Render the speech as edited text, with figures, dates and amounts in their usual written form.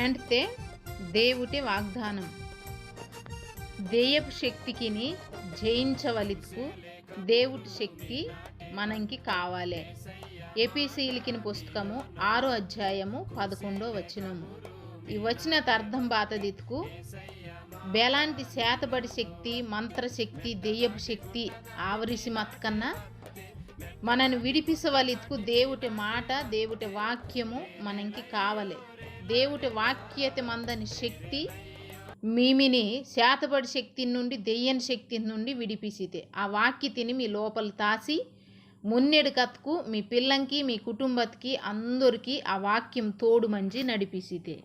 ఏంటే దేవుటి వాగ్దానం దెయ్యపు శక్తికిని జయించవలిత్కు దేవుటి శక్తి మనకి కావాలి. ఎపిసీలికిన పుస్తకము 6వ అధ్యాయము 11వ వచనము. ఈ వచనత అర్థం బాతదిత్కు బెలాంటి శాతబడి శక్తి, మంత్రశక్తి, దెయ్యపు శక్తి ఆవరిసి మత్కన్నా మనను విడిపించవలిత్కు దేవుటి మాట, దేవుటి వాక్యము మనకి కావాలి. దేవుటి వాక్యత మందని శక్తి మీమిని శాతబడి శక్తి నుండి, దెయ్యని శక్తి నుండి విడిపిసితే ఆ వాక్యతిని మీ లోపల తాసి మున్నెడు కత్కు మీ పిల్లంకి, మీ కుటుంబత్కి అందరికీ ఆ వాక్యం తోడు మంచి నడిపిసితే